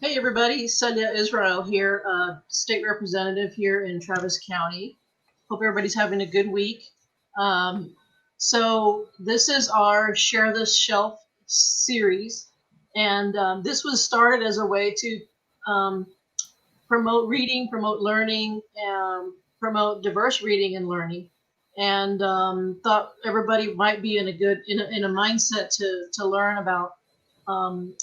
Hey everybody, Celia Israel here, state representative here in Travis County. Hope everybody's having a good week. So this is our Share This Shelf series, and this was started as a way to promote reading, promote learning, promote diverse reading and learning, and thought everybody might be in a mindset to learn about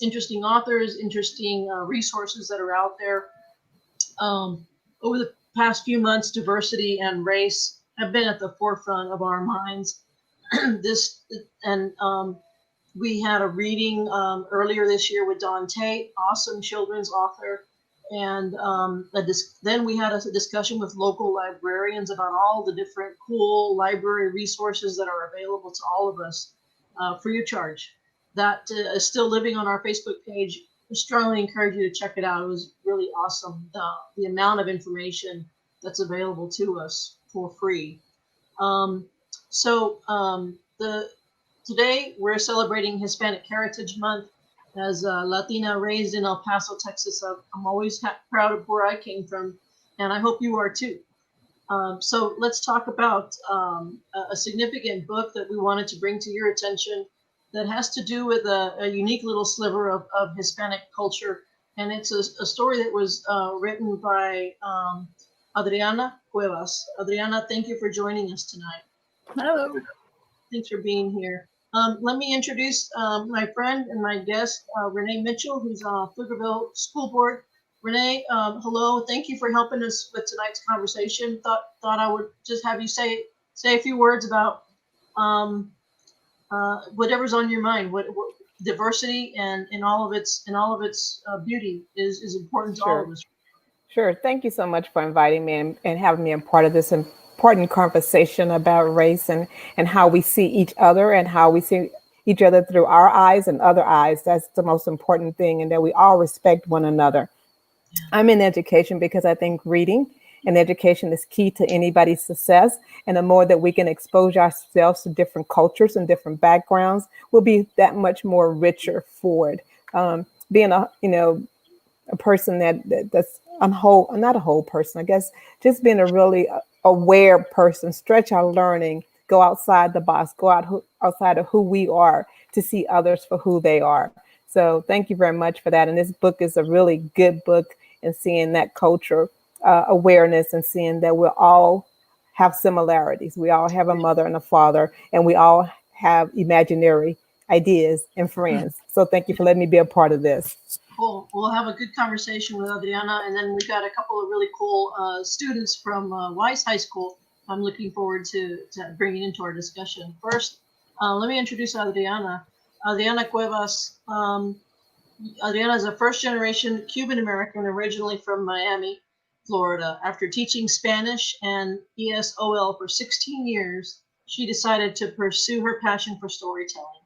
interesting authors, interesting resources that are out there. Over the past few months, diversity and race have been at the forefront of our minds. We had a reading earlier this year with Don Tate, awesome children's author, and then we had a discussion with local librarians about all the different cool library resources that are available to all of us free of charge. That is still living on our Facebook page. I strongly encourage you to check it out. It was really awesome, the amount of information that's available to us for free. Today we're celebrating Hispanic Heritage Month. As a Latina raised in El Paso, Texas, I'm always proud of where I came from, and I hope you are too. So let's talk about a significant book that we wanted to bring to your attention that has to do with a unique little sliver of Hispanic culture. And it's a story that was written by Adrianna Cuevas. Adrianna, thank you for joining us tonight. Hello. Thanks for being here. Let me introduce my friend and my guest, Renee Mitchell, who's on Pflugerville School Board. Renee, hello. Thank you for helping us with tonight's conversation. Thought I would just have you say a few words about whatever's on your mind. What diversity and all of its beauty is important to all of us. Sure. Thank you so much for inviting me and having me a part of this important conversation about race and how we see each other and how we see each other through our eyes and other eyes. That's the most important thing, and that we all respect one another. I'm in education because I think reading and education is key to anybody's success. And the more that we can expose ourselves to different cultures and different backgrounds, we'll be that much more richer for it. Being a person that's not a whole person, I guess, just being a really aware person, stretch our learning, go outside the box, go outside of who we are to see others for who they are. So thank you very much for that. And this book is a really good book in seeing that culture awareness and seeing that we all have similarities. We all have a mother and a father, and we all have imaginary ideas and friends. So thank you for letting me be a part of this. Cool. We'll have a good conversation with Adrianna, and then we've got a couple of really cool students from Wise High School I'm looking forward to bringing into our discussion. First, let me introduce Adrianna. Adrianna Cuevas. Adrianna is a first-generation Cuban American, originally from Miami, Florida. After teaching Spanish and ESOL for 16 years, she decided to pursue her passion for storytelling.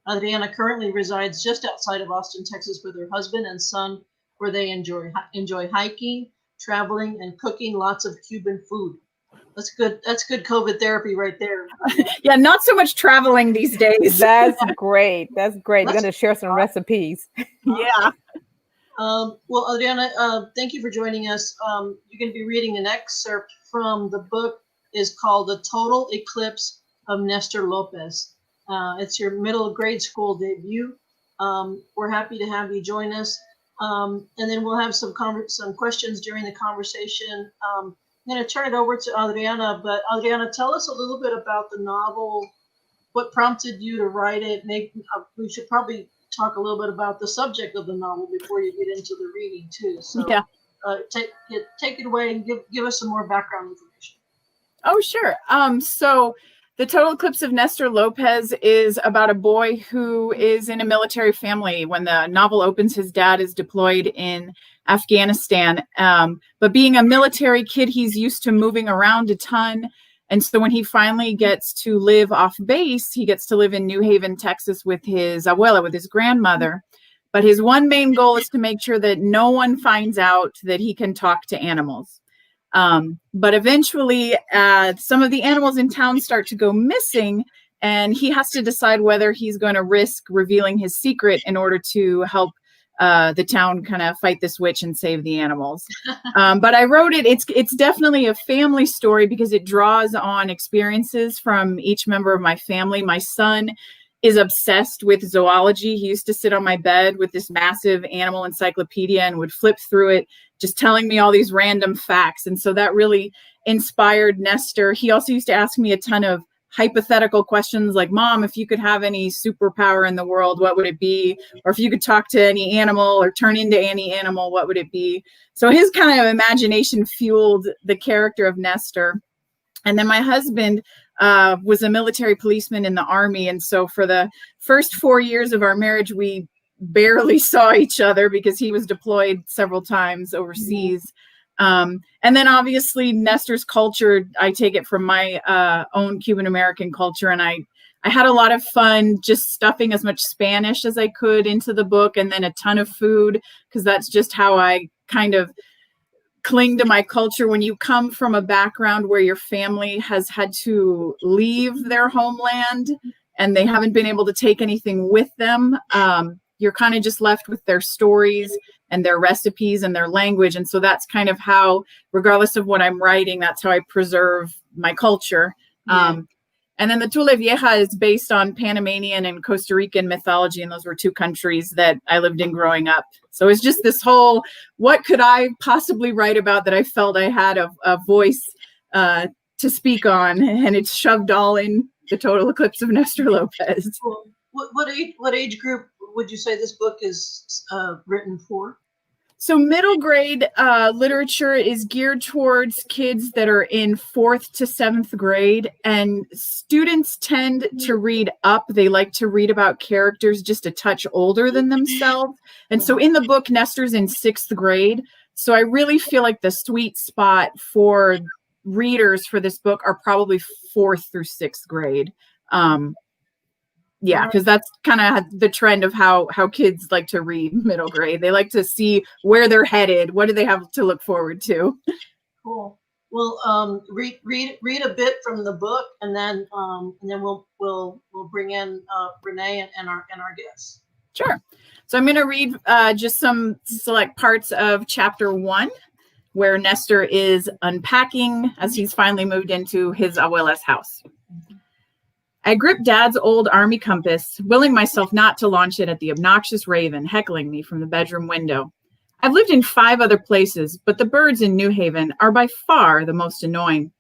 Adrianna currently resides just outside of Austin, Texas, with her husband and son, where they enjoy hiking, traveling, and cooking lots of Cuban food. That's good. That's good COVID therapy right there. Yeah, not so much traveling these days. That's great. That's great. We're going to share some recipes. Yeah. Well, Adrianna, thank you for joining us. You're going to be reading an excerpt from the book. Is called The Total Eclipse of Nestor Lopez. It's your middle grade school debut. We're happy to have you join us. And then we'll have some questions during the conversation. I'm going to turn it over to Adrianna, but Adrianna, tell us a little bit about the novel. What prompted you to write it? Maybe we should probably talk a little bit about the subject of the novel before you get into the reading too. So yeah. Take it away and give us some more background information. Oh, sure. So The Total Eclipse of Nestor Lopez is about a boy who is in a military family. When the novel opens, his dad is deployed in Afghanistan. But being a military kid, he's used to moving around a ton. And so when he finally gets to live off base, he gets to live in New Haven, Texas with his abuela, with his grandmother. But his one main goal is to make sure that no one finds out that he can talk to animals. But eventually, some of the animals in town start to go missing, and he has to decide whether he's going to risk revealing his secret in order to help the town kind of fight this witch and save the animals. But I wrote it. It's definitely a family story because it draws on experiences from each member of my family. My son is obsessed with zoology. He used to sit on my bed with this massive animal encyclopedia and would flip through it, just telling me all these random facts. And so that really inspired Nestor. He also used to ask me a ton of hypothetical questions like, Mom, if you could have any superpower in the world, what would it be? Or if you could talk to any animal or turn into any animal, what would it be? So his kind of imagination fueled the character of Nestor. And then my husband was a military policeman in the Army. And so for the first 4 years of our marriage, we barely saw each other because he was deployed several times overseas. And then obviously Nestor's culture, I take it from my own Cuban American culture. And I had a lot of fun just stuffing as much Spanish as I could into the book, and then a ton of food, because that's just how I kind of cling to my culture. When you come from a background where your family has had to leave their homeland and they haven't been able to take anything with them, you're kind of just left with their stories and their recipes and their language. And so that's kind of how, regardless of what I'm writing, that's how I preserve my culture. Yeah. And then the Tule Vieja is based on Panamanian and Costa Rican mythology. And those were two countries that I lived in growing up. So it's just this whole, what could I possibly write about that I felt I had a voice to speak on? And it's shoved all in the Total Eclipse of Nestor Lopez. Cool. What age group would you say this book is written for? So middle grade literature is geared towards kids that are in 4th to 7th grade, and students tend to read up. They like to read about characters just a touch older than themselves. And so in the book, Nestor's in 6th grade. So I really feel like the sweet spot for readers for this book are probably 4th through 6th grade. Yeah, because that's kind of the trend of how kids like to read middle grade. They like to see where they're headed. What do they have to look forward to? Cool. Well, read a bit from the book, and then we'll bring in Renee and our guests. Sure. So I'm going to read just some select parts of chapter 1, where Nestor is unpacking as he's finally moved into his abuela's house. I gripped Dad's old army compass, willing myself not to launch it at the obnoxious raven heckling me from the bedroom window. I've lived in 5 other places, but the birds in New Haven are by far the most annoying.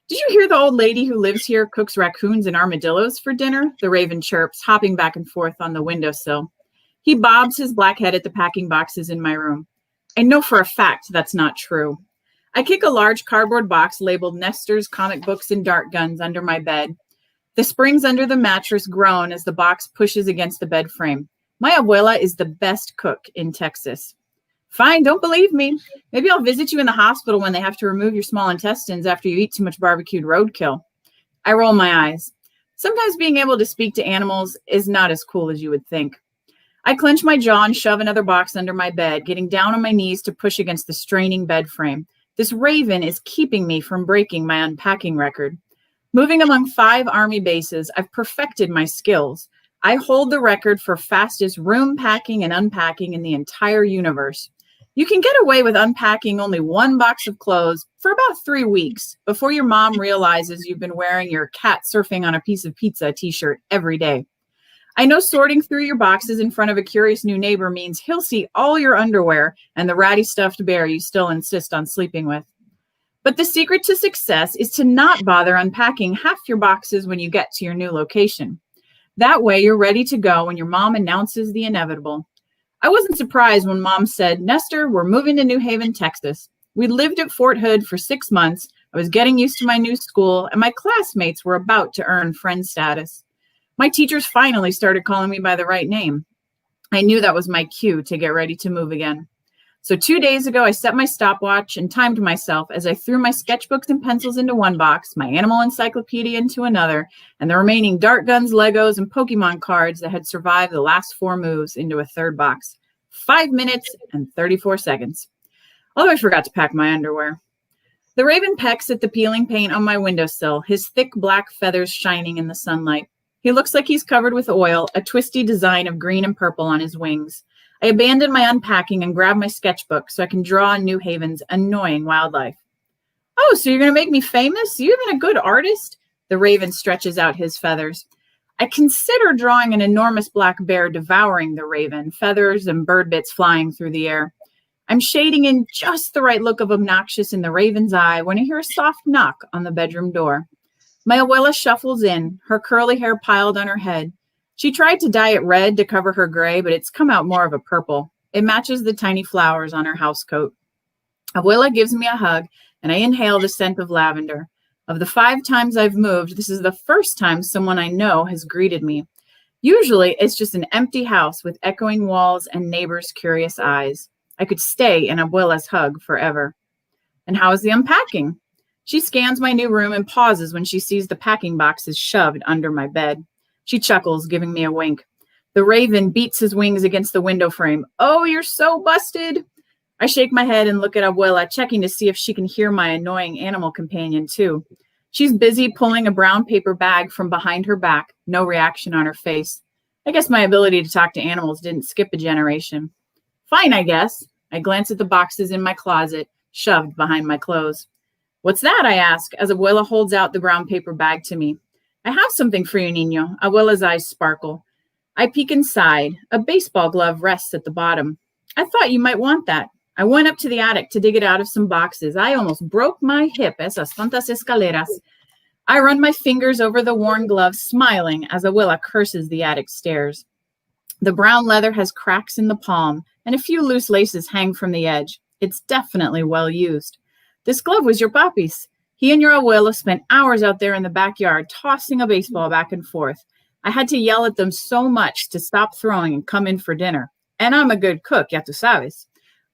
Did you hear the old lady who lives here cooks raccoons and armadillos for dinner? The raven chirps, hopping back and forth on the windowsill. He bobs his black head at the packing boxes in my room. I know for a fact that's not true. I kick a large cardboard box labeled Nestor's Comic Books and Dart Guns under my bed. The springs under the mattress groan as the box pushes against the bed frame. My abuela is the best cook in Texas. Fine, don't believe me. Maybe I'll visit you in the hospital when they have to remove your small intestines after you eat too much barbecued roadkill. I roll my eyes. Sometimes being able to speak to animals is not as cool as you would think. I clench my jaw and shove another box under my bed, getting down on my knees to push against the straining bed frame. This raven is keeping me from breaking my unpacking record. Moving among 5 army bases, I've perfected my skills. I hold the record for fastest room packing and unpacking in the entire universe. You can get away with unpacking only 1 box of clothes for about 3 weeks before your mom realizes you've been wearing your cat surfing on a piece of pizza t-shirt every day. I know sorting through your boxes in front of a curious new neighbor means he'll see all your underwear and the ratty stuffed bear you still insist on sleeping with. But the secret to success is to not bother unpacking half your boxes when you get to your new location. That way, you're ready to go when your mom announces the inevitable. I wasn't surprised when Mom said, Nestor, we're moving to New Haven, Texas. We lived at Fort Hood for 6 months. I was getting used to my new school, and my classmates were about to earn friend status. My teachers finally started calling me by the right name. I knew that was my cue to get ready to move again. So 2 days ago, I set my stopwatch and timed myself as I threw my sketchbooks and pencils into one box, my animal encyclopedia into another, and the remaining dart guns, Legos, and Pokemon cards that had survived the last 4 moves into a third box. 5 minutes and 34 seconds. Although I forgot to pack my underwear. The raven pecks at the peeling paint on my windowsill, his thick black feathers shining in the sunlight. He looks like he's covered with oil, a twisty design of green and purple on his wings. I abandon my unpacking and grab my sketchbook so I can draw on New Haven's annoying wildlife. Oh, so you're going to make me famous? You even a good artist? The raven stretches out his feathers. I consider drawing an enormous black bear devouring the raven, feathers and bird bits flying through the air. I'm shading in just the right look of obnoxious in the raven's eye when I hear a soft knock on the bedroom door. My abuela shuffles in, her curly hair piled on her head. She tried to dye it red to cover her gray, but it's come out more of a purple. It matches the tiny flowers on her housecoat. Abuela gives me a hug, and I inhale the scent of lavender. Of the 5 times I've moved, this is the first time someone I know has greeted me. Usually, it's just an empty house with echoing walls and neighbors' curious eyes. I could stay in Abuela's hug forever. And how is the unpacking? She scans my new room and pauses when she sees the packing boxes shoved under my bed. She chuckles, giving me a wink. The raven beats his wings against the window frame. Oh, you're so busted. I shake my head and look at Abuela, checking to see if she can hear my annoying animal companion, too. She's busy pulling a brown paper bag from behind her back, no reaction on her face. I guess my ability to talk to animals didn't skip a generation. Fine, I guess. I glance at the boxes in my closet, shoved behind my clothes. What's that? I ask, as Abuela holds out the brown paper bag to me. I have something for you, Niño. Abuela's eyes sparkle. I peek inside. A baseball glove rests at the bottom. I thought you might want that. I went up to the attic to dig it out of some boxes. I almost broke my hip, esas tantas escaleras. I run my fingers over the worn gloves, smiling as Abuela curses the attic stairs. The brown leather has cracks in the palm, and a few loose laces hang from the edge. It's definitely well used. This glove was your papi's. He and your abuela spent hours out there in the backyard tossing a baseball back and forth. I had to yell at them so much to stop throwing and come in for dinner. And I'm a good cook, ya tu sabes.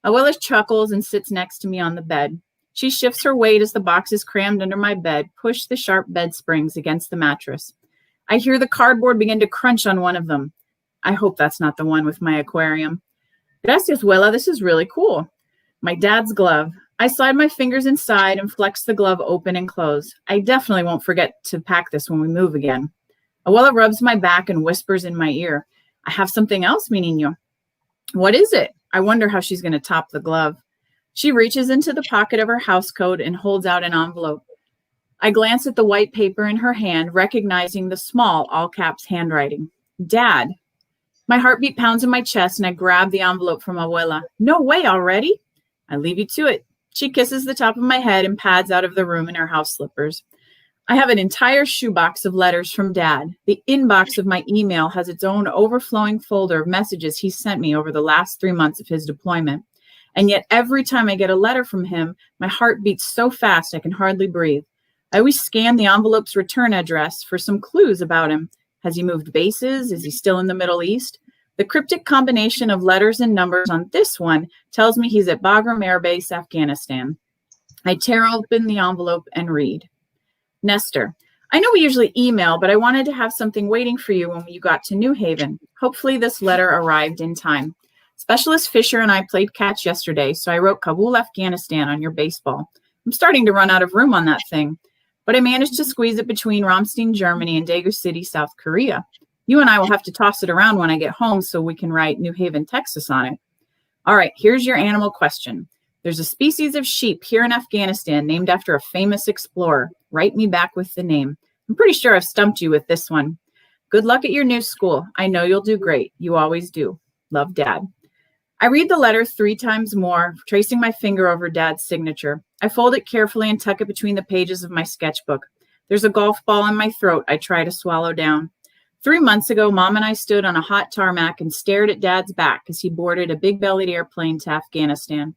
Abuela chuckles and sits next to me on the bed. She shifts her weight as the boxes crammed under my bed push the sharp bed springs against the mattress. I hear the cardboard begin to crunch on one of them. I hope that's not the one with my aquarium. Gracias, abuela. This is really cool. My dad's glove. I slide my fingers inside and flex the glove open and close. I definitely won't forget to pack this when we move again. Abuela rubs my back and whispers in my ear, I have something else, mi niño. What is it? I wonder how she's going to top the glove. She reaches into the pocket of her housecoat and holds out an envelope. I glance at the white paper in her hand, recognizing the small, all caps handwriting. Dad. My heartbeat pounds in my chest and I grab the envelope from Abuela. No way already? I leave you to it. She kisses the top of my head and pads out of the room in her house slippers. I have an entire shoebox of letters from Dad. The inbox of my email has its own overflowing folder of messages he sent me over the last 3 months of his deployment. And yet every time I get a letter from him, my heart beats so fast I can hardly breathe. I always scan the envelope's return address for some clues about him. Has he moved bases? Is he still in the Middle East? The cryptic combination of letters and numbers on this one tells me he's at Bagram Air Base, Afghanistan. I tear open the envelope and read. Nestor, I know we usually email, but I wanted to have something waiting for you when you got to New Haven. Hopefully this letter arrived in time. Specialist Fisher and I played catch yesterday, so I wrote Kabul, Afghanistan on your baseball. I'm starting to run out of room on that thing, but I managed to squeeze it between Ramstein, Germany and Daegu City, South Korea. You and I will have to toss it around when I get home so we can write New Haven, Texas on it. All right, here's your animal question. There's a species of sheep here in Afghanistan named after a famous explorer. Write me back with the name. I'm pretty sure I've stumped you with this one. Good luck at your new school. I know you'll do great. You always do. Love, Dad. I read the letter 3 times more, tracing my finger over Dad's signature. I fold it carefully and tuck it between the pages of my sketchbook. There's a golf ball in my throat I try to swallow down. 3 months ago, Mom and I stood on a hot tarmac and stared at Dad's back as he boarded a big-bellied airplane to Afghanistan.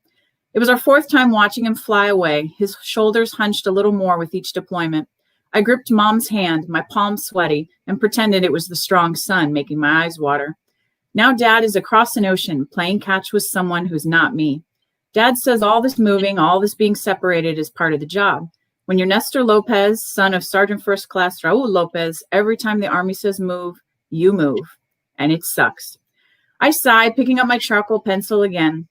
It was our 4th time watching him fly away, his shoulders hunched a little more with each deployment. I gripped Mom's hand, my palm sweaty, and pretended it was the strong sun making my eyes water. Now Dad is across an ocean, playing catch with someone who's not me. Dad says all this moving, all this being separated is part of the job. When you're Nestor Lopez, son of Sergeant First Class Raul Lopez, every time the Army says move, you move. And it sucks. I sigh, picking up my charcoal pencil again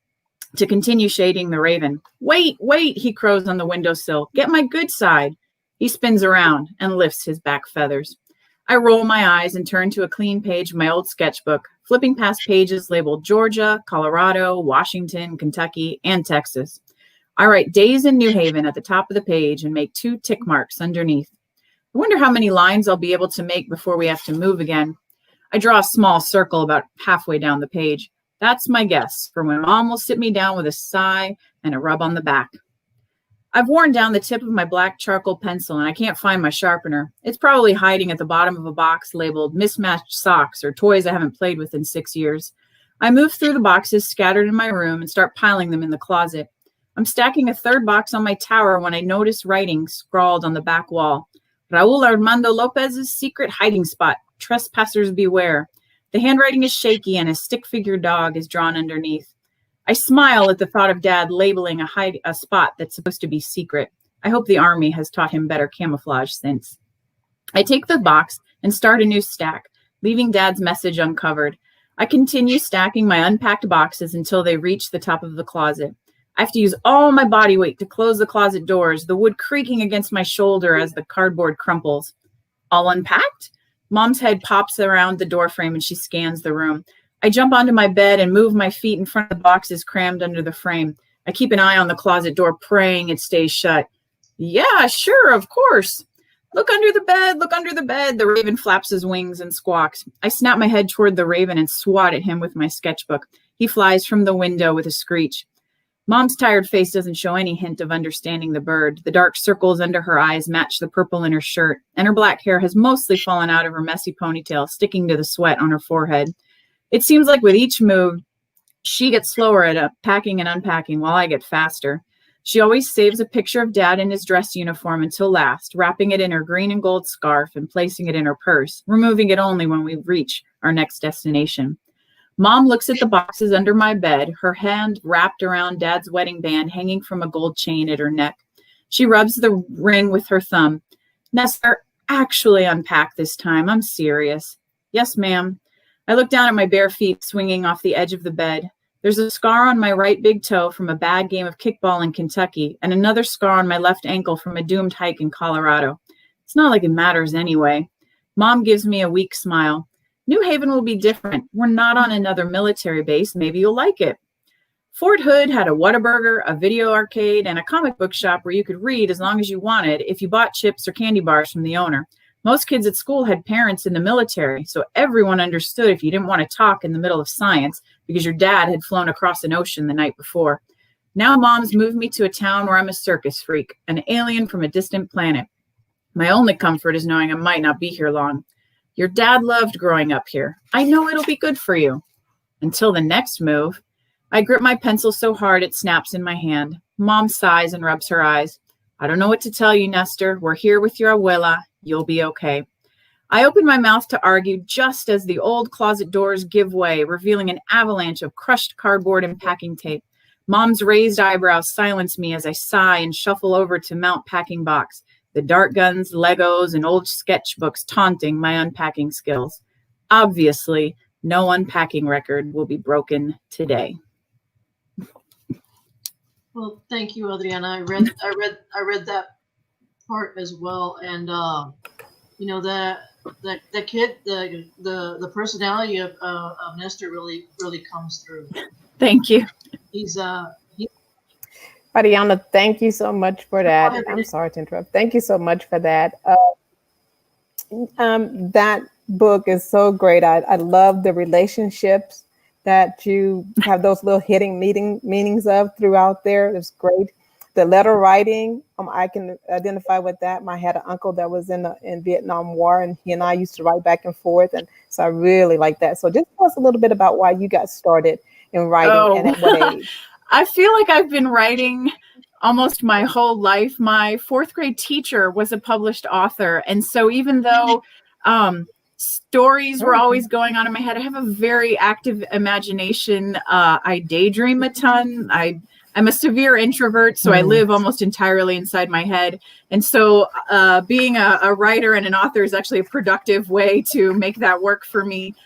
to continue shading the raven. Wait, he crows on the windowsill. Get my good side. He spins around and lifts his back feathers. I roll my eyes and turn to a clean page of my old sketchbook, flipping past pages labeled Georgia, Colorado, Washington, Kentucky, and Texas. I write days in New Haven at the top of the page and make 2 tick marks underneath. I wonder how many lines I'll be able to make before we have to move again. I draw a small circle about halfway down the page. That's my guess for when Mom will sit me down with a sigh and a rub on the back. I've worn down the tip of my black charcoal pencil and I can't find my sharpener. It's probably hiding at the bottom of a box labeled mismatched socks or toys I haven't played with in 6 years. I move through the boxes scattered in my room and start piling them in the closet. I'm stacking a 3rd box on my tower when I notice writing scrawled on the back wall. Raul Armando Lopez's secret hiding spot. Trespassers beware. The handwriting is shaky and a stick figure dog is drawn underneath. I smile at the thought of Dad labeling a spot that's supposed to be secret. I hope the Army has taught him better camouflage since. I take the box and start a new stack, leaving Dad's message uncovered. I continue stacking my unpacked boxes until they reach the top of the closet. I have to use all my body weight to close the closet doors, the wood creaking against my shoulder as the cardboard crumples. All unpacked? Mom's head pops around the doorframe and she scans the room. I jump onto my bed and move my feet in front of the boxes crammed under the frame. I keep an eye on the closet door, praying it stays shut. Yeah, sure, of course. Look under the bed, look under the bed. The raven flaps his wings and squawks. I snap my head toward the raven and swat at him with my sketchbook. He flies from the window with a screech. Mom's tired face doesn't show any hint of understanding the bird. The dark circles under her eyes match the purple in her shirt, and her black hair has mostly fallen out of her messy ponytail, sticking to the sweat on her forehead. It seems like with each move, she gets slower at packing and unpacking while I get faster. She always saves a picture of Dad in his dress uniform until last, wrapping it in her green and gold scarf and placing it in her purse, removing it only when we reach our next destination. Mom looks at the boxes under my bed, her hand wrapped around Dad's wedding band hanging from a gold chain at her neck. She rubs the ring with her thumb. Nestor, actually unpack this time. I'm serious. Yes, ma'am. I look down at my bare feet swinging off the edge of the bed. There's a scar on my right big toe from a bad game of kickball in Kentucky and another scar on my left ankle from a doomed hike in Colorado. It's not like it matters anyway. Mom gives me a weak smile. New Haven will be different. We're not on another military base. Maybe you'll like it. Fort Hood had a Whataburger, a video arcade, and a comic book shop where you could read as long as you wanted if you bought chips or candy bars from the owner. Most kids at school had parents in the military, so everyone understood if you didn't want to talk in the middle of science because your dad had flown across an ocean the night before. Now Mom's moved me to a town where I'm a circus freak, an alien from a distant planet. My only comfort is knowing I might not be here long. Your dad loved growing up here. I know it'll be good for you. Until the next move. I grip my pencil so hard it snaps in my hand. Mom sighs and rubs her eyes. I don't know what to tell you, Nestor. We're here with your abuela. You'll be okay. I open my mouth to argue just as the old closet doors give way, revealing an avalanche of crushed cardboard and packing tape. Mom's raised eyebrows silence me as I sigh and shuffle over to Mount Packing Box. The dart guns, Legos, and old sketchbooks taunting my unpacking skills. Obviously, no unpacking record will be broken today. Well, thank you, Adriana. I read that part as well, and you know the kid, the personality of Nestor really comes through. Thank you. He's Adriana, thank you so much for that. I'm sorry to interrupt. Thank you so much for that. That book is so great. I love the relationships that you have, those little hidden meanings of throughout there. It's great. The letter writing, I can identify with that. I had an uncle that was in Vietnam War, and he and I used to write back and forth, and so I really like that. So just tell us a little bit about why you got started in writing and at what age. I feel like I've been writing almost my whole life. My 4th grade teacher was a published author. And so even though stories were always going on in my head, I have a very active imagination. I daydream a ton. I'm a severe introvert, so I live almost entirely inside my head. And so being a writer and an author is actually a productive way to make that work for me.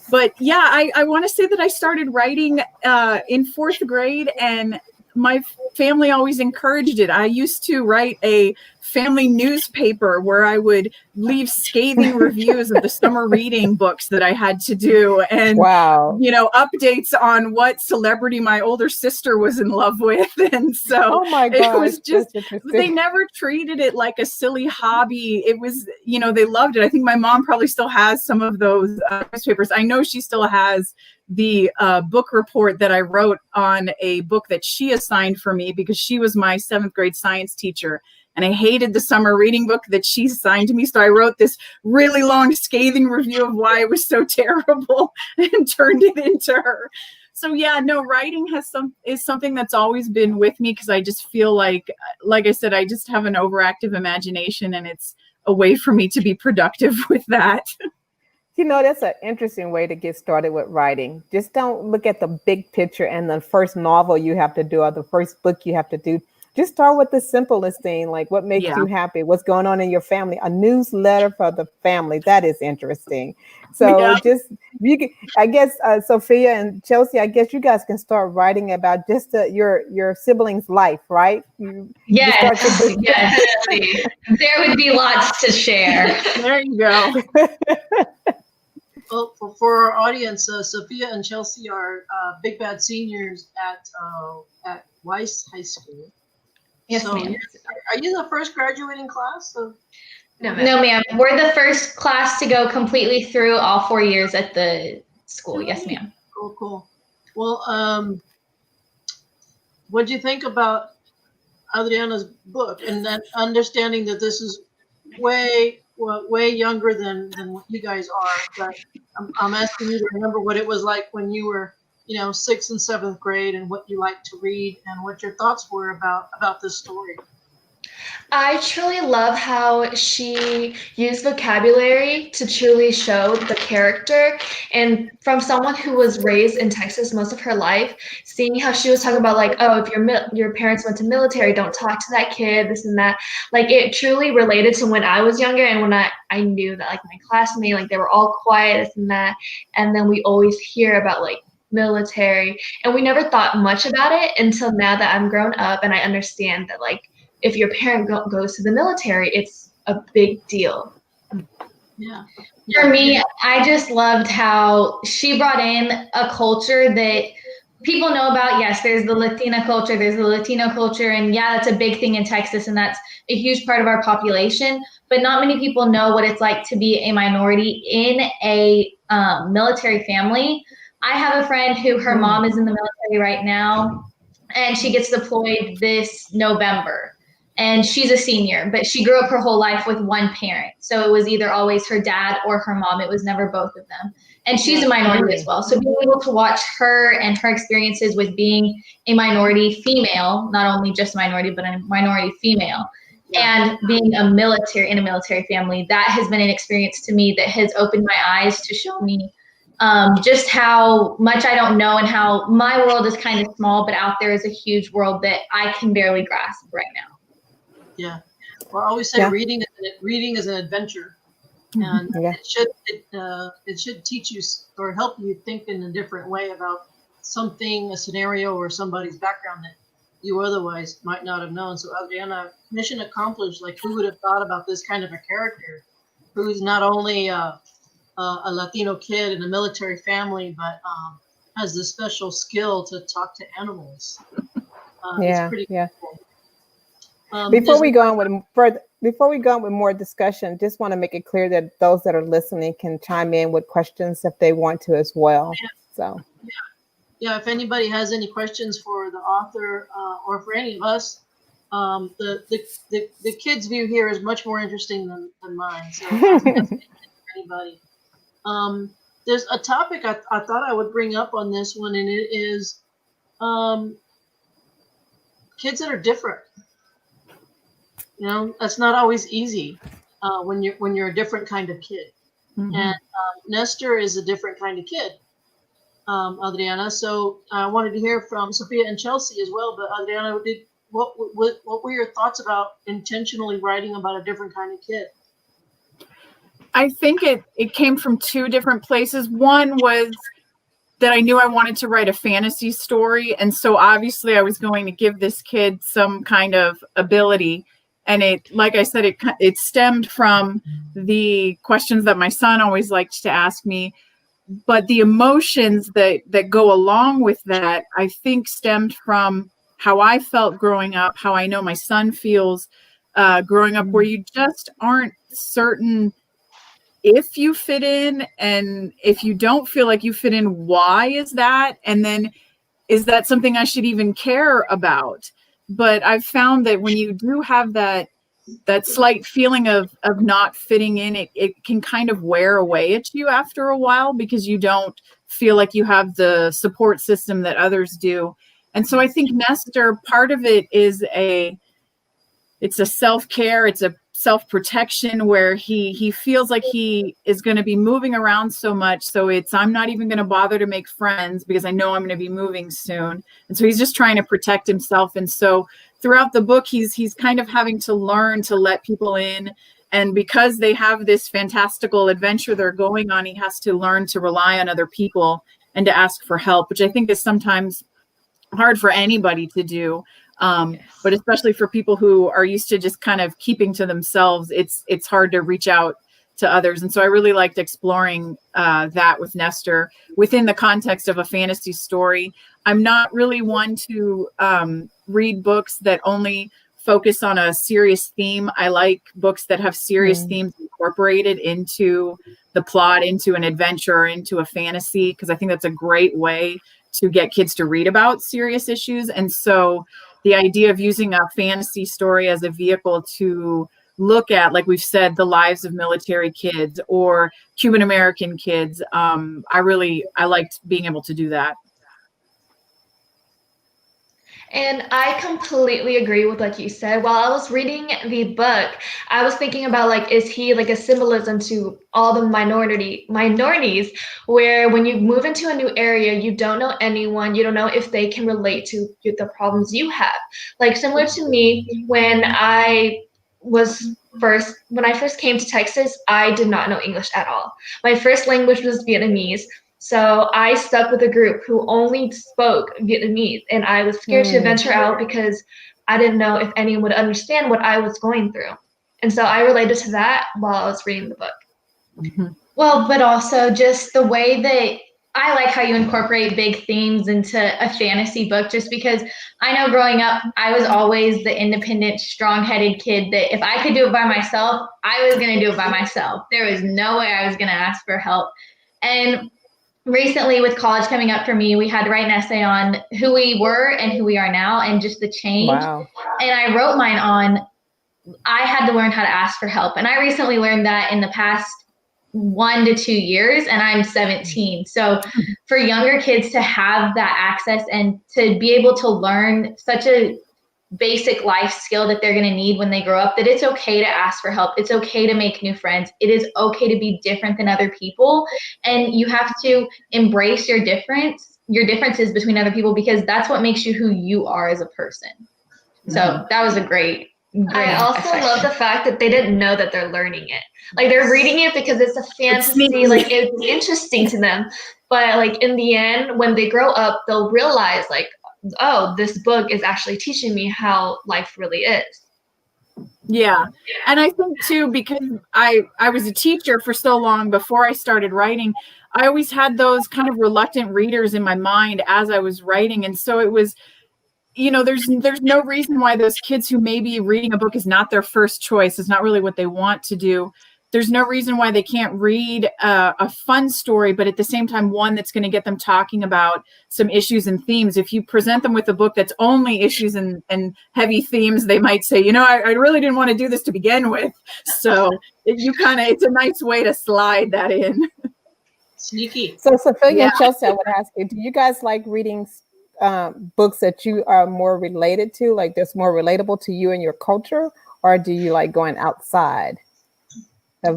But yeah, I want to say that I started writing in 4th grade, and my family always encouraged it. I used to write a family newspaper where I would leave scathing reviews of the summer reading books that I had to do, and Wow. updates on what celebrity my older sister was in love with. And so Oh my it gosh, was just, that's they interesting. never treated it like a silly hobby. It was, they loved it. I think my mom probably still has some of those newspapers. I know she still has the book report that I wrote on a book that she assigned for me because she was my 7th grade science teacher. And I hated the summer reading book that she assigned to me. So I wrote this really long scathing review of why it was so terrible and turned it into her. So yeah, no, writing is something that's always been with me because I just feel like I said, I just have an overactive imagination, and it's a way for me to be productive with that. That's an interesting way to get started with writing. Just don't look at the big picture and the first novel you have to do or the first book you have to do. Just start with the simplest thing, like what makes you happy, what's going on in your family, a newsletter for the family. That is interesting. So I guess, Sophia and Chelsea, I guess you guys can start writing about just your siblings' life, right? Yes, definitely. There would be lots to share. There you go. Well, for our audience, Sophia and Chelsea are big bad seniors at Weiss High School. Yes, so ma'am. Are you the first graduating class? No, ma'am. We're the first class to go completely through all 4 years at the school. Yes, ma'am. Cool. Well, what do you think about Adrianna's book, and that understanding that this is way younger than what you guys are? But I'm asking you to remember what it was like when you were 6th and 7th grade, and what you liked to read, and what your thoughts were about this story. I truly love how she used vocabulary to truly show the character. And from someone who was raised in Texas most of her life, seeing how she was talking about like, oh, if your parents went to military, don't talk to that kid, this and that. Like, it truly related to when I was younger, and when I knew that like my classmates, like they were all quiet, this and that. And then we always hear about like military, and we never thought much about it until now that I'm grown up and I understand that like, if your parent goes to the military, it's a big deal. Yeah. For me, I just loved how she brought in a culture that people know about. Yes, there's the Latina culture, there's the Latino culture, and yeah, that's a big thing in Texas, and that's a huge part of our population. But not many people know what it's like to be a minority in a military family. I have a friend who her mom is in the military right now, and she gets deployed this November. And she's a senior, but she grew up her whole life with one parent. So it was either always her dad or her mom. It was never both of them. And she's a minority as well. So being able to watch her and her experiences with being a minority female, not only just minority, but a minority female, and being in a military family, that has been an experience to me that has opened my eyes to show me just how much I don't know, and how my world is kind of small, but out there is a huge world that I can barely grasp right now. Yeah. Well, I always say reading is an adventure, and it should teach you or help you think in a different way about something, a scenario, or somebody's background that you otherwise might not have known. So Adrianna, mission accomplished. Like, who would have thought about this kind of a character, who's not only a Latino kid in a military family, but has this special skill to talk to animals. It's pretty cool. Before we go on with more discussion, just want to make it clear that those that are listening can chime in with questions if they want to as well. So if anybody has any questions for the author or for any of us, the kids' view here is much more interesting than mine. So anybody. There's a topic I thought I would bring up on this one, and it is kids that are different. That's not always easy when you're a different kind of kid. And Nestor is a different kind of kid, Adrianna. So I wanted to hear from Sophia and Chelsea as well. But Adrianna, what were your thoughts about intentionally writing about a different kind of kid? I think it came from two different places. One was that I knew I wanted to write a fantasy story. And so obviously I was going to give this kid some kind of ability. And it, like I said, it stemmed from the questions that my son always liked to ask me, but the emotions that go along with that, I think stemmed from how I felt growing up, how I know my son feels growing up, where you just aren't certain if you fit in, and if you don't feel like you fit in, why is that? And then, is that something I should even care about? But I've found that when you do have that slight feeling of not fitting in, it can kind of wear away at you after a while, because you don't feel like you have the support system that others do. And so I think Nestor, part of it is it's a self-care, it's a self-protection, where he feels like he is going to be moving around so much. So I'm not even going to bother to make friends because I know I'm going to be moving soon. And so he's just trying to protect himself. And so throughout the book, he's kind of having to learn to let people in. And because they have this fantastical adventure they're going on, he has to learn to rely on other people and to ask for help, which I think is sometimes hard for anybody to do. But especially for people who are used to just kind of keeping to themselves, it's hard to reach out to others. And so I really liked exploring that with Nestor within the context of a fantasy story. I'm not really one to read books that only focus on a serious theme. I like books that have serious themes incorporated into the plot, into an adventure, into a fantasy, because I think that's a great way to get kids to read about serious issues. And so the idea of using a fantasy story as a vehicle to look at, like we've said, the lives of military kids or Cuban American kids, I liked being able to do that. And I completely agree with what you said. While I was reading the book, I was thinking about, like, is he like a symbolism to all the minorities, where when you move into a new area, you don't know anyone, you don't know if they can relate to the problems you have. Like, similar to me, when I first came to Texas, I did not know English at all. My first language was Vietnamese. So I stuck with a group who only spoke Vietnamese, and I was scared to venture out because I didn't know if anyone would understand what I was going through. And so I related to that while I was reading the book. Mm-hmm. Well, but also just the way that I like how you incorporate big themes into a fantasy book, just because I know growing up, I was always the independent, strong-headed kid that if I could do it by myself, I was going to do it by myself. There was no way I was going to ask for help. And recently, with college coming up for me, we had to write an essay on who we were and who we are now and just the change. Wow. And I wrote mine on, I had to learn how to ask for help. And I recently learned that in the past 1 to 2 years, and I'm 17. So for younger kids to have that access and to be able to learn such a basic life skill that they're going to need when they grow up, that it's okay to ask for help. It's okay to make new friends. It is okay to be different than other people. And you have to embrace your differences between other people, because that's what makes you who you are as a person. So that was a great I also love the fact that they didn't know that they're learning it. Like, they're reading it because it's a fantasy, like it's interesting to them. But like in the end, when they grow up, they'll realize, like, oh, this book is actually teaching me how life really is. Yeah. And I think too, because I was a teacher for so long before I started writing, I always had those kind of reluctant readers in my mind as I was writing. And so it was, there's no reason why those kids who maybe reading a book is not their first choice, is not really what they want to do. There's no reason why they can't read a fun story, but at the same time, one that's going to get them talking about some issues and themes. If you present them with a book that's only issues and heavy themes, they might say, I really didn't want to do this to begin with. So it's a nice way to slide that in. Sneaky. So Sophia and Chelsea, I would ask you, do you guys like reading books that you are more related to, like that's more relatable to you and your culture, or do you like going outside? I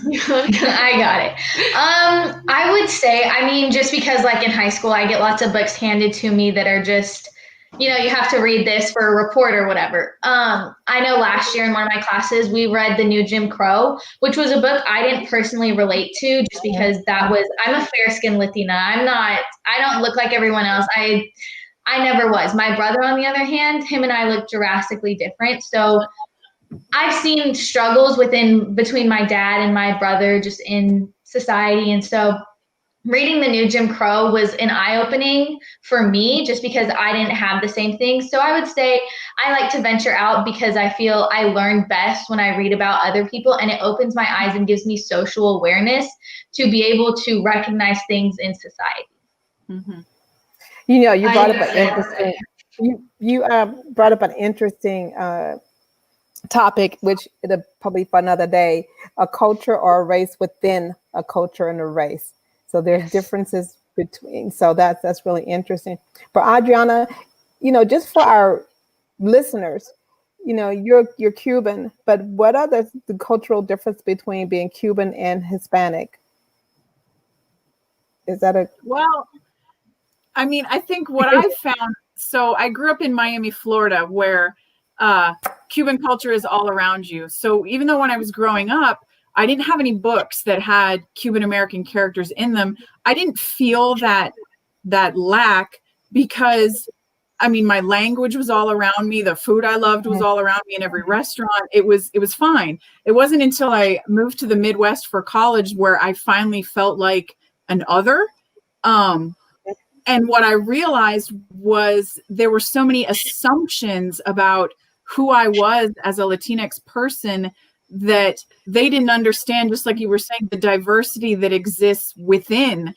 got it. I would say, just because like in high school, I get lots of books handed to me that are just, you have to read this for a report or whatever. I know last year in one of my classes, we read The New Jim Crow, which was a book I didn't personally relate to, just because I'm a fair-skinned Latina. I don't look like everyone else. I never was. My brother, on the other hand, him and I look drastically different. So I've seen struggles between my dad and my brother just in society. And so reading the new Jim Crow was an eye-opening for me just because I didn't have the same thing. So I would say I like to venture out because I feel I learn best when I read about other people, and it opens my eyes and gives me social awareness to be able to recognize things in society. Mm-hmm. You know, you brought up an interesting. You brought up an interesting topic, which it'll probably for another day. A culture or a race within a culture and a race. So there's differences between. So that's really interesting. But Adrianna, you know, just for our listeners, you know, you're Cuban, but what are the cultural difference between being Cuban and Hispanic? Is that a Well, I mean, I think what I found, so I grew up in Miami, Florida, where Cuban culture is all around you. So even though when I was growing up, I didn't have any books that had Cuban American characters in them, I didn't feel that lack because, I mean, my language was all around me. The food I loved was all around me in every restaurant. It was fine. It wasn't until I moved to the Midwest for college where I finally felt like an other. And what I realized was there were so many assumptions about who I was as a Latinx person that they didn't understand, just like you were saying, the diversity that exists within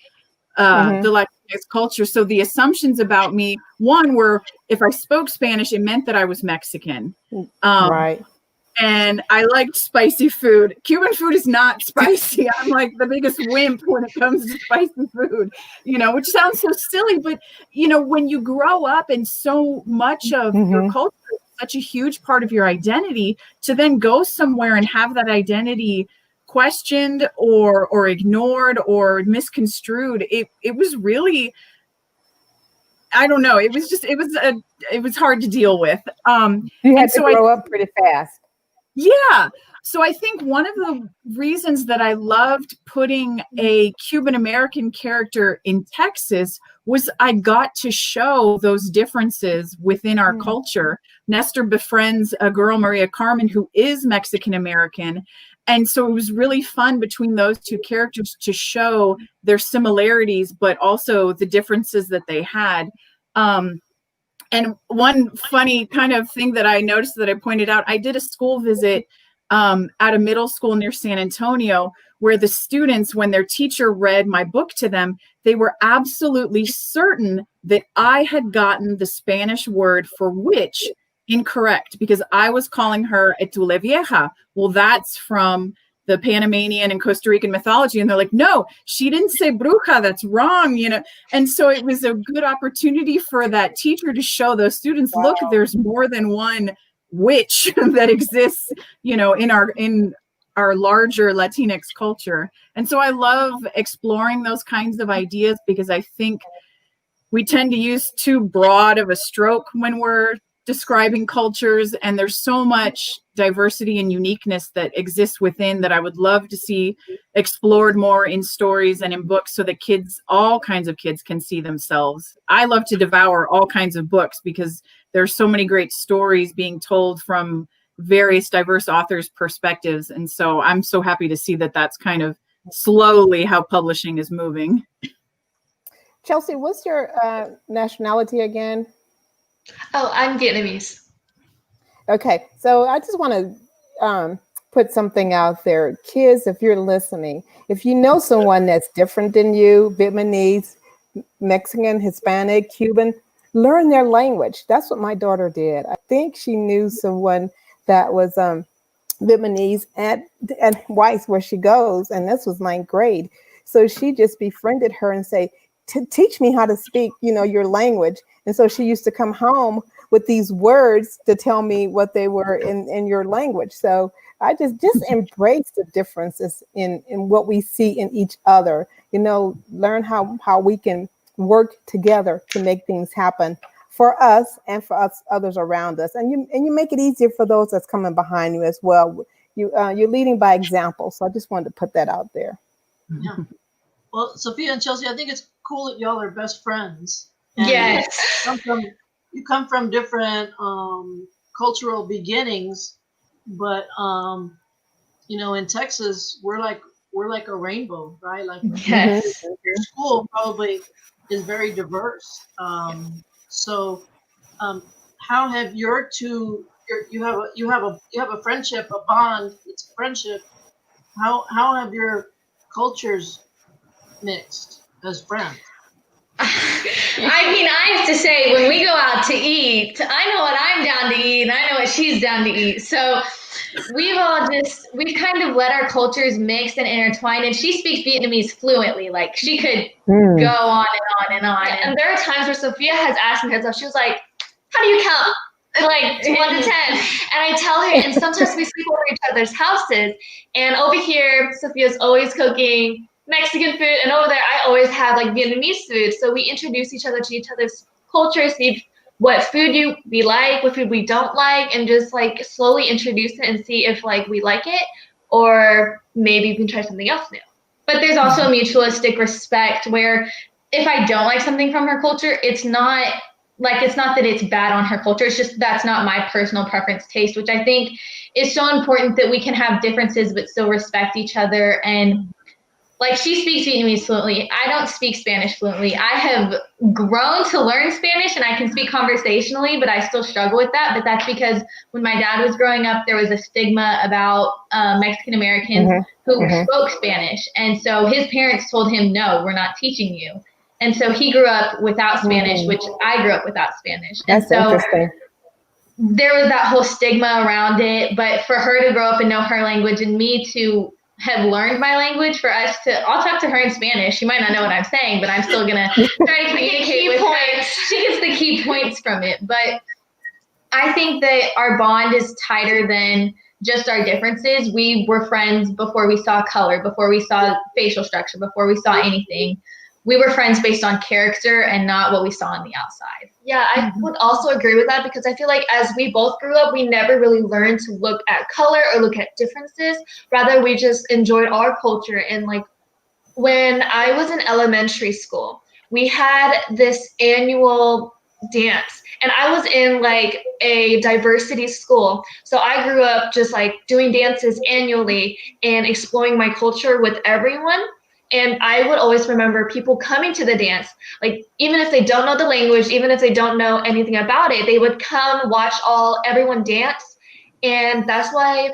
the Latinx culture. So the assumptions about me, one, were if I spoke Spanish, it meant that I was Mexican. right? And I liked spicy food. Cuban food is not spicy. I'm like the biggest wimp when it comes to spicy food, you know, which sounds so silly, but you know, when you grow up and so much of your culture is such a huge part of your identity, to then go somewhere and have that identity questioned or ignored or misconstrued, it was really, I don't know, it was hard to deal with. You had to grow up pretty fast. Yeah. So I think one of the reasons that I loved putting a Cuban American character in Texas was I got to show those differences within our culture. Nestor befriends a girl, Maria Carmen, who is Mexican American. And so it was really fun between those two characters to show their similarities, but also the differences that they had. And one funny kind of thing that I noticed that I pointed out, I did a school visit at a middle school near San Antonio where the students, when their teacher read my book to them, they were absolutely certain that I had gotten the Spanish word for witch incorrect because I was calling her a tule vieja. Well, that's from the Panamanian and Costa Rican mythology. And they're like, no, she didn't say bruja, that's wrong, you know? And so it was a good opportunity for that teacher to show those students, look, there's more than one witch that exists, you know, in our larger Latinx culture. And so I love exploring those kinds of ideas because I think we tend to use too broad of a stroke when we're describing cultures, and there's so much diversity and uniqueness that exists within that I would love to see explored more in stories and in books so that kids, all kinds of kids, can see themselves. I love to devour all kinds of books because there's so many great stories being told from various diverse authors' perspectives. And so I'm so happy to see that that's kind of slowly how publishing is moving. Chelsea, what's your nationality again? Oh, I'm Vietnamese. Okay, so I just want to put something out there. Kids, if you're listening, if you know someone that's different than you, Vietnamese, Mexican, Hispanic, Cuban, learn their language. That's what my daughter did. I think she knew someone that was Vietnamese at Weiss where she goes, and this was 9th grade. So she just befriended her and say, teach me how to speak, you know, your language. And so she used to come home with these words to tell me what they were in your language. So I just embrace the differences in what we see in each other, you know, learn how we can work together to make things happen for us and for us others around us. And you make it easier for those that's coming behind you as well. You're leading by example. So I just wanted to put that out there. Yeah. Well, Sophia and Chelsea, I think it's cool that y'all are best friends. And Yes. you come from different cultural beginnings, but in Texas, we're like a rainbow, right? Like Yes. your school probably is very diverse. So how have you have a friendship, a bond, it's a friendship. How have your cultures mixed as friends? I mean, I have to say, when we go out to eat, I know what I'm down to eat, and I know what she's down to eat. So we've kind of let our cultures mix and intertwine. And she speaks Vietnamese fluently. Like, she could go on and on and on. Yeah, and there are times where Sophia has asked me herself, she was like, how do you count? Like 1 to 10. And I tell her, and sometimes we sleep over each other's houses. And over here, Sophia's always cooking Mexican food, and over there, I always have like Vietnamese food. So we introduce each other to each other's cultures, see what food we like, what food we don't like, and just like slowly introduce it and see if like we like it, or maybe we can try something else new. But there's also a mutualistic respect where if I don't like something from her culture, it's not that it's bad on her culture. It's just that's not my personal preference taste, which I think is so important, that we can have differences but still respect each other. And like, she speaks Vietnamese fluently. I don't speak Spanish fluently. I have grown to learn Spanish and I can speak conversationally, but I still struggle with that. But that's because when my dad was growing up, there was a stigma about Mexican Americans who spoke Spanish. And so his parents told him, no, we're not teaching you. And so he grew up without Spanish, which I grew up without Spanish. And That's interesting. there was that whole stigma around it. But for her to grow up and know her language, and me to have learned my language, for us to, I'll talk to her in Spanish. She might not know what I'm saying, but I'm still going to try to communicate with her. She gets the key points from it. But I think that our bond is tighter than just our differences. We were friends before we saw color, before we saw facial structure, before we saw anything. We were friends based on character and not what we saw on the outside. Yeah, I would also agree with that, because I feel like as we both grew up, we never really learned to look at color or look at differences. Rather, we just enjoyed our culture. And like, when I was in elementary school, we had this annual dance, and I was in like a diversity school. So I grew up just like doing dances annually and exploring my culture with everyone. And I would always remember people coming to the dance, like even if they don't know the language, even if they don't know anything about it, they would come watch everyone dance. And that's why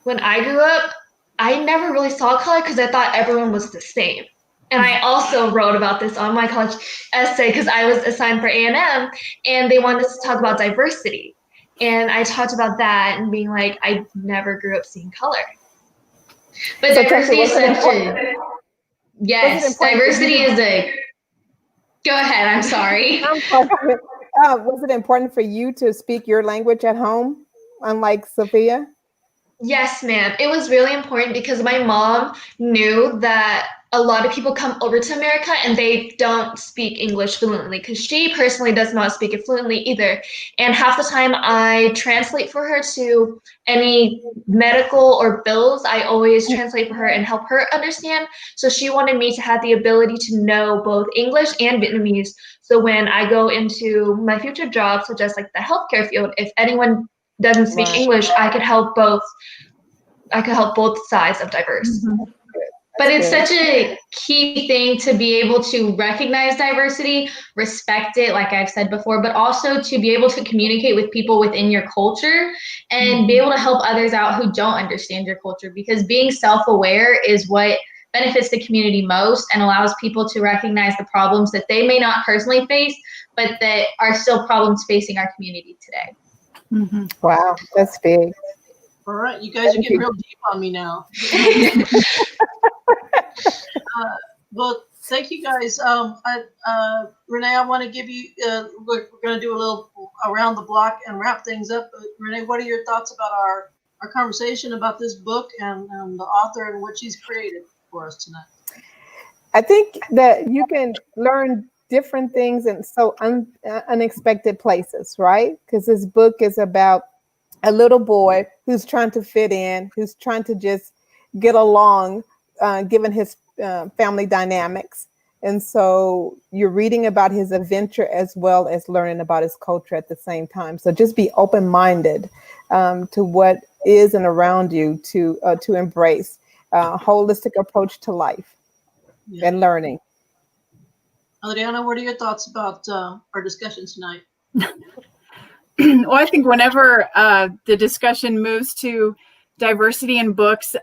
when I grew up, I never really saw color, because I thought everyone was the same. And I also wrote about this on my college essay, because I was assigned for A&M, and they wanted us to talk about diversity. And I talked about that and being like, I never grew up seeing color. But So diversity is Texas, such a... Yes, diversity is a... Go ahead, I'm sorry. Was it important for you to speak your language at home, unlike Sophia? Yes, ma'am. It was really important, because my mom knew that a lot of people come over to America and they don't speak English fluently, because she personally does not speak it fluently either. And half the time I translate for her to any medical or bills. I always translate for her and help her understand. So she wanted me to have the ability to know both English and Vietnamese. So when I go into my future jobs, such as like the healthcare field, if anyone doesn't speak English, I could help both sides of diverse. But it's such a key thing to be able to recognize diversity, respect it, like I've said before, but also to be able to communicate with people within your culture and be able to help others out who don't understand your culture, because being self-aware is what benefits the community most and allows people to recognize the problems that they may not personally face, but that are still problems facing our community today. Wow, that's big. All right, you guys are getting real deep on me now. Well, thank you guys. Renee, I want to give you, we're going to do a little around the block and wrap things up. But Renee, what are your thoughts about our conversation about this book and the author and what she's created for us tonight? I think that you can learn different things in so unexpected places, right? Because this book is about a little boy who's trying to fit in, who's trying to just get along, given his family dynamics. And so you're reading about his adventure as well as learning about his culture at the same time. So just be open-minded to what is and around you to embrace a holistic approach to life and learning. Adrianna, what are your thoughts about our discussion tonight? Well, I think whenever the discussion moves to diversity in books,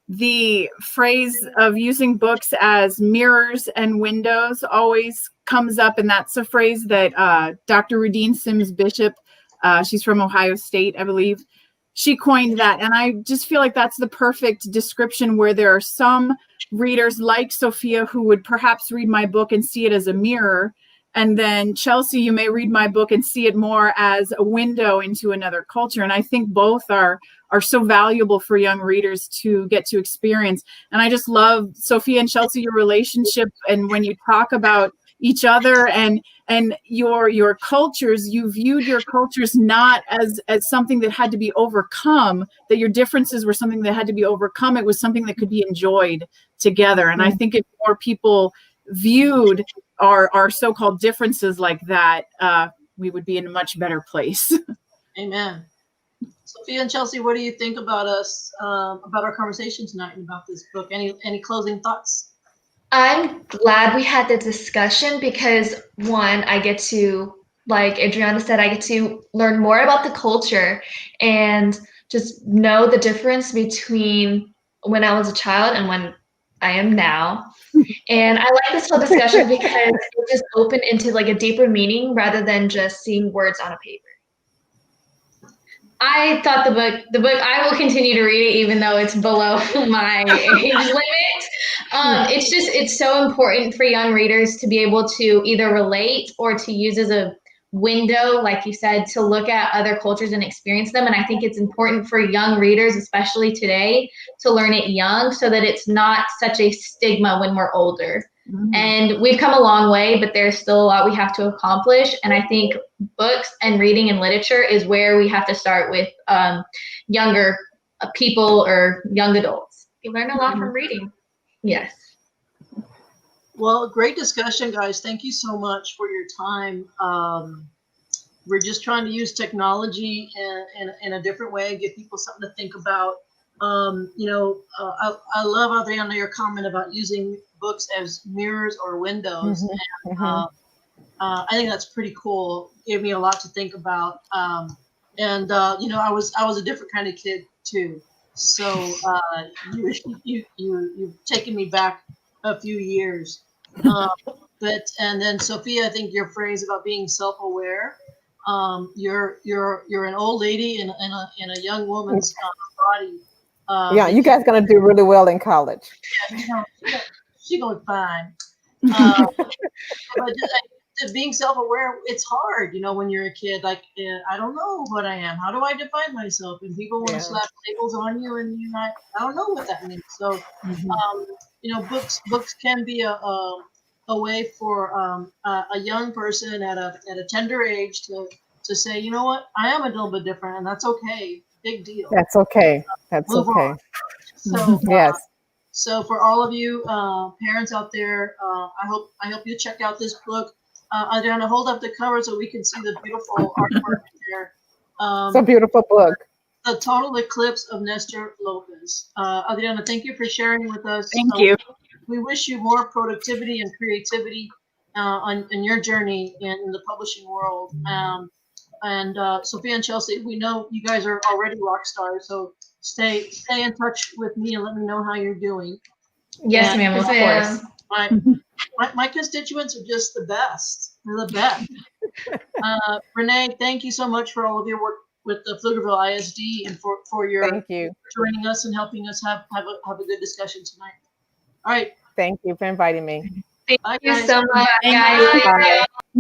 the phrase of using books as mirrors and windows always comes up. And that's a phrase that Dr. Rudine Sims Bishop, she's from Ohio State, I believe, she coined that. And I just feel like that's the perfect description, where there are some readers like Sophia who would perhaps read my book and see it as a mirror. And then Chelsea, you may read my book and see it more as a window into another culture. And I think both are so valuable for young readers to get to experience. And I just love, Sophia and Chelsea, your relationship. And when you talk about each other and your cultures, you viewed your cultures not as something that had to be overcome, that your differences were something that had to be overcome. It was something that could be enjoyed together. And I think if more people viewed our so-called differences like that, we would be in a much better place. Amen. Sophia and Chelsea, what do you think about us, about our conversation tonight and about this book? Any closing thoughts? I'm glad we had the discussion because, one, I get to, like Adrianna said, I get to learn more about the culture and just know the difference between when I was a child and when I am now. And I like this whole discussion because it just opened into like a deeper meaning rather than just seeing words on a paper. I thought the book, I will continue to read it even though it's below my age limit. It's so important for young readers to be able to either relate or to use as a window, like you said, to look at other cultures and experience them. And I think it's important for young readers, especially today, to learn it young so that it's not such a stigma when we're older. Mm-hmm. And we've come a long way, but there's still a lot we have to accomplish. And I think books and reading and literature is where we have to start with younger people or young adults. You learn a lot from reading. Yes. Well, great discussion, guys. Thank you so much for your time. We're just trying to use technology in a different way and give people something to think about. I love, Adrianna, your comment about using books as mirrors or windows. Mm-hmm. And, I think that's pretty cool. Gave me a lot to think about. I was a different kind of kid too. So you've taken me back a few years. And then Sophia, I think your phrase about being self-aware. You're an old lady in a young woman's body. You guys gonna do really well in college. Yeah, she's gonna be fine. But just being self-aware, it's hard, when you're a kid. Like, I don't know what I am. How do I define myself? And people want to slap labels on you, and you're not. I don't know what that means. So, books can be a way for a young person at a tender age to say, you know what, I am a little bit different, and that's okay. Big deal. That's okay. That's okay. On. So yes. So for all of you parents out there, I hope you check out this book. Adrianna, hold up the cover so we can see the beautiful artwork there. It's a beautiful book. The Total Eclipse of Nestor Lopez. Adrianna, thank you for sharing with us. Thank you. We wish you more productivity and creativity on your journey in the publishing world. And Sophia and Chelsea, we know you guys are already rock stars, so stay in touch with me and let me know how you're doing. Yes, ma'am, of course. My constituents are just the best. They're the best. Renee, thank you so much for all of your work with the Pflugerville ISD and for your joining us and helping us have a good discussion tonight. All right. Thank you for inviting me. Thank you so much, guys. Bye.